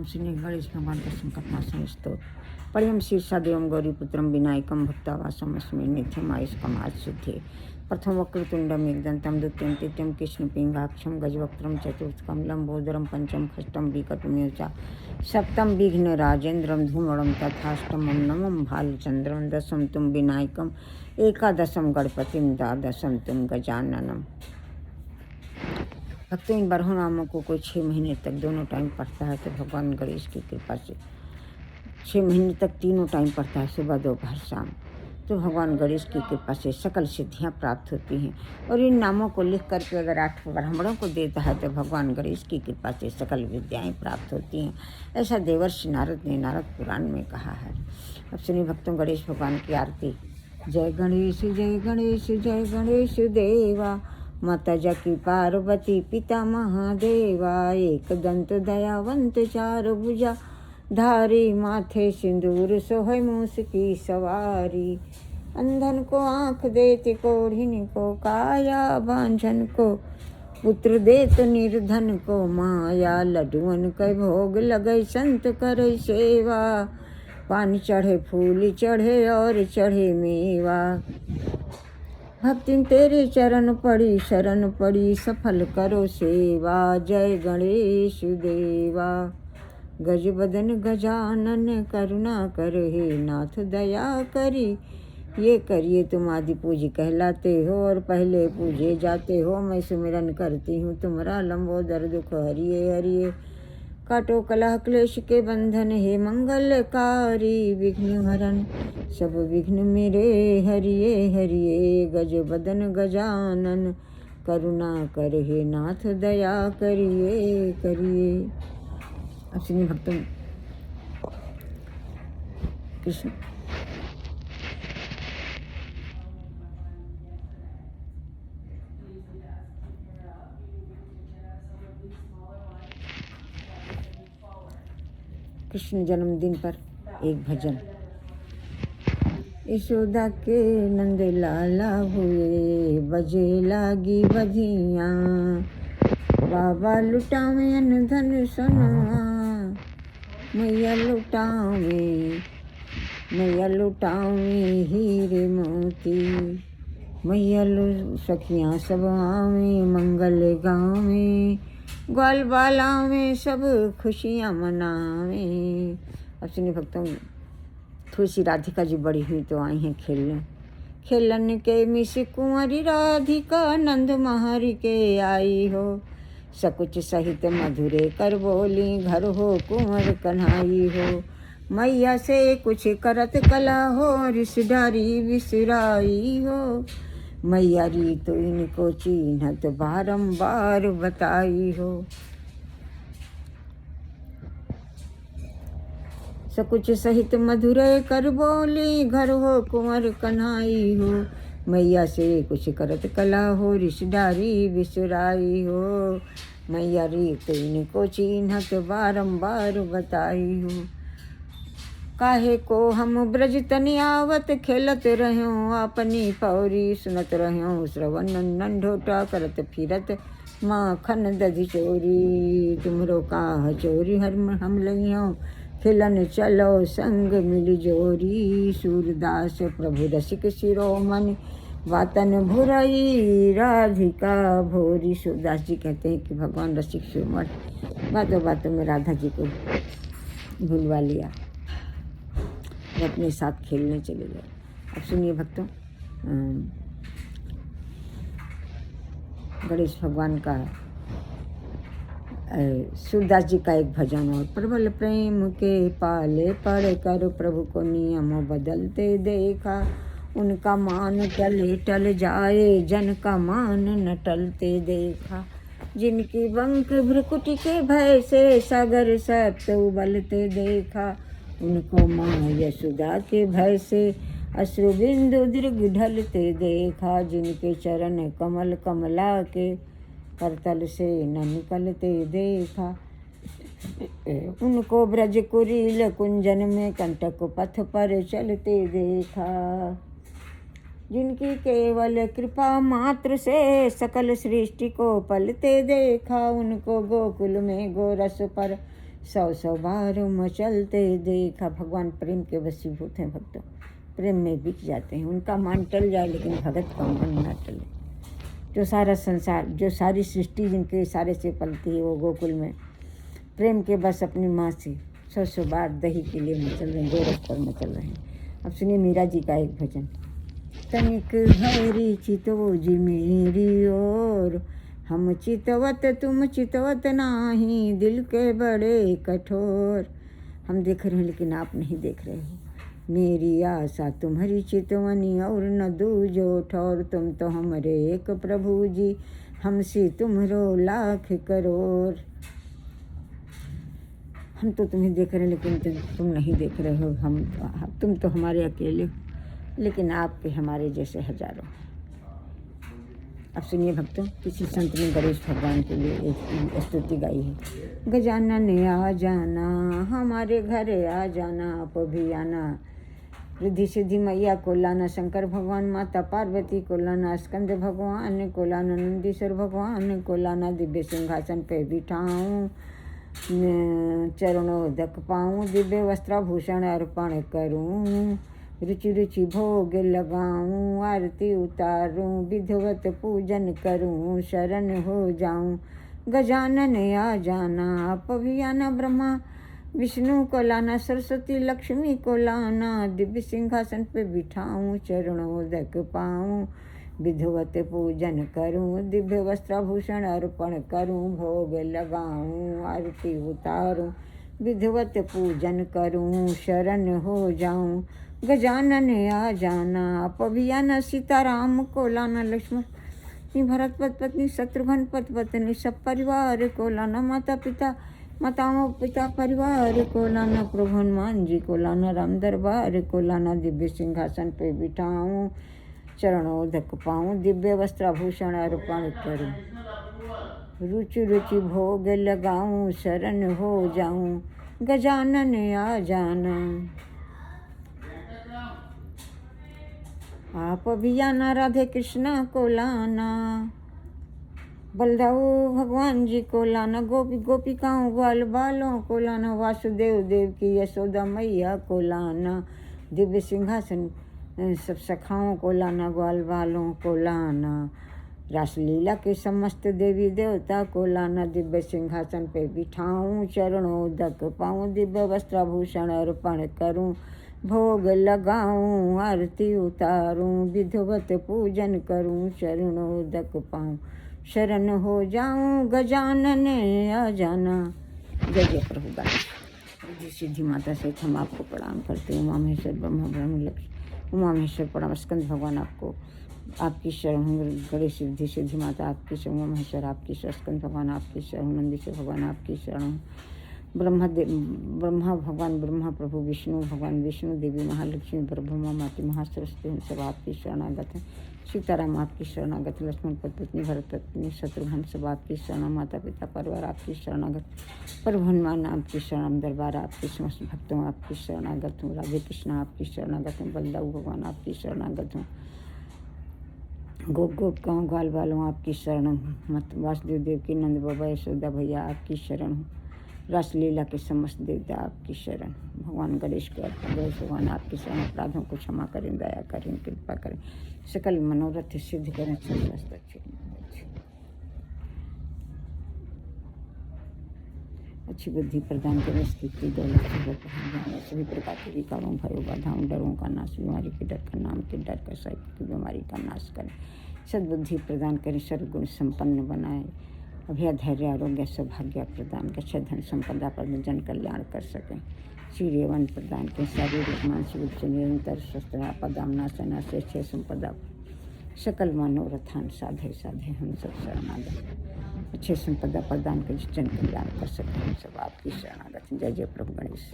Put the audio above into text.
नाम सुनिए गणेश भगवान का संकटनाशन स्तोत्र। परियम शीर्षादेवं गौरीपुत्रं विनायकं भक्तावासम अस्मि नित्यम आयुष्कमात् शुद्धे। प्रथम वक्रतुंडम एकदंतम द्वितीयं तृतीयं कृष्णपिंगाक्षं गजवक्त्रं चतुर्थकं लंबोदरं पंचम खष्टं विकटुमेव सप्तम विघ्न राजेन्द्रं धूमड़ं तथाष्टमं नवम भालचंद्रं दशम तुम विनायकम एकादशम गणपतिम द्वादशम तुम गजाननम। भक्तों इन 12 नामों को कोई 6 महीने तक दोनों टाइम पढ़ता है तो भगवान गणेश की कृपा से 6 महीने तक तीनों टाइम पढ़ता है, सुबह दोपहर शाम, तो भगवान गणेश की कृपा से सकल सिद्धियां प्राप्त होती हैं। और इन नामों को लिख करके अगर 8 ब्राह्मणों को देता है तो भगवान गणेश की कृपा से सकल विद्याएं प्राप्त होती हैं। ऐसा देवर्षि नारद ने नारद पुराण में कहा है। अब सुनिए भक्तों गणेश भगवान की आरती। जय गणेश जय गणेश जय गणेश देवा, माता जकी पार्वती पिता महादेवा, एक दंत दयावंत चार भुजा धारी, माथे सिंदूर सोहै मूस की सवारी, अंधन को आँख देते कोढ़िन को काया, बांझन को पुत्र देत निर्धन को माया, लड्डुअन के भोग लगे संत करे सेवा, पान चढ़े फूल चढ़े और चढ़े मेवा, भक्ति तेरे चरण पड़ी शरण पड़ी सफल करो सेवा। जय गणेश देवा, गज बदन गजानन करुणा कर हे नाथ दया करी, ये करिए तुम आदि पूजी कहलाते हो और पहले पूजे जाते हो। मैं सुमिरन करती हूँ तुम्हारा लंबोदर दुख हरिये हरिये, काटो कलह क्लेश के बंधन हे मंगलकारी, विघ्न हरन सब विघ्न मेरे हरिये हरिये, गज बदन गजानन करुणा कर हे नाथ दया करिए करिए। अब सुनिए भक्तों कृष्ण कृष्ण जन्मदिन पर एक भजन। यशोदा के नंद लाला हुए बजे लागी बधिया, बाबा लुटावे अन्न धन सोनवा, मैया लुटावे हीरे मोती, मैया सखियाँ सब आवे मंगल गावे, ग्वाल बाला में सब खुशियाँ मनावे। अब सुनिए भक्तों थोड़ी सी राधिका जी बड़ी हुई तो आई हैं खेलने, खेलन के मिस कुंवरी राधिका नंद महारी के आई हो, सकुच सहित मधुरे कर बोली घर हो कुंवर कन्हाई हो, मैया से कुछ करत कला हो रिश्तेदारी बिसराई हो, मैया री तो इनको चिन्हत बारंबार बताई हो, सकुच सहित मधुरे कर बोली घर हो कुंवर कन्हाई हो, मैया से कुछ करत कला हो रिश्तेदारी बिसराई हो, मैया री तो इनको चिन्हत बारंबार बताई हो, काहे को हम ब्रज तनि आवत खेलत रह्यों अपनी पौरी, सुनत रह्यों श्रवण नंढोटा करत फिरत माखन दधि चोरी, तुमरो काह चोरी हम लइयों खिलन चलो संग मिल जोरी, सूरदास प्रभु रसिक शिरोमणि वातन भुरई राधिका भोरी। सूरदास जी कहते हैं कि भगवान रसिक शिरोमणि बातों बातों में राधा जी को भूलवा लिया, अपने साथ खेलने चले गए। अब सुनिए भक्तों गणेश भगवान का सूरदास जी का एक भजन। और प्रबल प्रेम के पाले पढ़ कर प्रभु को नियम बदलते देखा, उनका मान टले टल जाए जन का मान न टलते देखा, जिनकी बंक भ्रुकुटी के भय से सागर सप्त उबलते देखा, उनको माँ यशोदा के भय से अश्रुबिंदु दीर्घ ढलते देखा, जिनके चरण कमल कमला के करतल से न निकलते देखा, उनको ब्रज कुरील कुंजन में कंटक पथ पर चलते देखा, जिनकी केवल कृपा मात्र से सकल सृष्टि को पलते देखा, उनको गोकुल में गोरस पर 100 बार मचलते देखा। भगवान प्रेम के वशीभूत हैं भक्तों, प्रेम में बिक जाते हैं। उनका मान टल जाए लेकिन भगत का मन ना टले। जो सारा संसार, जो सारी सृष्टि जिनके इशारे से पलती है, वो गोकुल में प्रेम के बस अपनी माँ से 100 बार दही के लिए मचल रहे हैं, गोरख पर मचल रहे हैं। अब सुनिए मीरा जी का एक भजन। तनिक हरी चितो जी मेरी ओर, हम चितवत तुम चितवत नाही, दिल के बड़े कठोर। हम देख रहे हैं लेकिन आप नहीं देख रहे हो। मेरी आशा तुम्हारी चितवनी और न दूजो ठौर। तुम तो हमरे एक प्रभु जी, हमसे तुम्हरो लाख करोड़। हम तो तुम्हें देख रहे हैं लेकिन तुम नहीं देख रहे हो। तुम तो हमारे अकेले हो लेकिन आपके हमारे जैसे हजारों। अब सुनिए भक्तों, किसी संत ने गणेश भगवान के लिए एक स्तुति गाई है। गजानन आ जाना, हमारे घर आ जाना, आप भी आना। रिद्धि सिद्धि मैया को लाना, शंकर भगवान माता पार्वती को लाना, स्कंद भगवान को लाना, नंदीश्वर भगवान को लाना। दिव्य सिंहासन पे बिठाऊं, चरणोदक पाऊं, दिव्य वस्त्राभूषण अर्पण करूं। रुचि रुचि भोग लगाऊं, आरती उतारूं, विधिवत पूजन करूं, शरण हो जाऊं। गजानन आ जाना, आप भी आना। ब्रह्मा विष्णु को लाना, सरस्वती लक्ष्मी को लाना। दिव्य सिंहासन पे बिठाऊं, चरणोदक पाऊं, विधिवत पूजन करूं, दिव्य वस्त्राभूषण अर्पण करूं, भोग लगाऊं, आरती उतारूं, विधिवत पूजन करूं, शरण हो जाऊं। गजानन आ जाना, आप भी आना। सीताराम को लाना, लक्ष्मण भरत पत्नी शत्रुघ्न पत्नी, सब परिवार को लाना। माताओं पिता परिवार को लाना। प्रभु हनुमान जी को लाना, राम दरबार को लाना। दिव्य सिंहासन पे बिठाऊं, चरणोदक पाऊं, दिव्य वस्त्राभूषण अर्पण करूं, रुचि रुचि भोग लगाऊं, शरण हो जाऊं। गजानन आ जाना, आप भी आना। राधे कृष्णा को लाना, बलदाऊ भगवान जी को लाना। गोपिकाओं ग्वाल बालों को लाना। वासुदेव देव की यशोदा मैया को लाना। दिव्य सिंहासन सब सखाओं को लाना, ग्वाल बालों को लाना। रासलीला के समस्त देवी देवता को लाना। दिव्य सिंहासन पे बिठाऊं, चरणोदक पाऊं, दिव्य वस्त्राभूषण अर्पण करूं, भोग लगाऊं, आरती उतारूं, विधिवत पूजन करूं, चरणोदक पाऊं, शरण हो जाऊं। गजानन आ जाना। जय जय प्रभु गणेश। रिद्धि सिद्धि माता से हम आपको प्रणाम करते हैं। उमा महेश्वर ब्रह्मा ब्रह्म लक्ष्मी, उमा महेश्वर प्रणाम। स्कंद भगवान आपको, आपकी शरण हूँ। गणेश रिद्धि सिद्धि माता आपकी शरण, उमा महेश्वर आपकी शरण, स्कंद भगवान आपकी शरण, नंदीश्वर भगवान आपकी शरण, ब्रह्मा भगवान ब्रह्मा, प्रभु विष्णु भगवान विष्णु, देवी महालक्ष्मी, ब्रह्मा माती महासरस्वती, हम सब आपकी शरणागत हैं। सीताराम आपकी शरणागत, लक्ष्मण पत्नी भरत पत्नी शत्रुघ्न सब आपकी शरण, माता पिता परिवार आपकी शरणागत, प्रभु हनुमान आपकी शरण, दरबार आपकी समस्त भक्तों आपकी शरणागत हूँ। राधे कृष्ण आपकी शरणागत हूँ। बलदाऊ भगवान आपकी शरणागत हूँ। गोपिकाओं ग्वाल बालों आपकी शरण हूँ। वासुदेव देव की, नंद बाबा यशोदा भैया आपकी शरण हूँ। रासलीला के समस्त देवता आपकी शरण। भगवान गणेश के गणेश भगवान आपकी शरण। अपराधों को क्षमा करें, दया करें, कृपा करें, सकल मनोरथ सिद्ध करें। अच्छी बुद्धि प्रदान करें, स्थिति दौलत सभी प्रकार के विकारों, भयों, बाधाओं, डरों का नाश, बीमारी के डर का, नाम के डर का, साहित्य की बीमारी का नाश करें। सद्बुद्धि प्रदान करें, सर्वगुण संपन्न बनाए, अभय धैर्य आरोग्य सौभाग्य प्रदान कर, अच्छे धन संपदा पर जन कल्याण कर सकें। शीर्यवन प्रदान करें, शारीरिक मानसिक उच्च निरंतर स्वस्थ आपदामना सेना से अच्छे संपदा सकल मनोरथान साधे साधे हम सब शरणागत। अच्छे संपदा प्रदान कर, जन कल्याण कर सकें। हम सब आपकी शरणागत। जय जय प्रभु गणेश।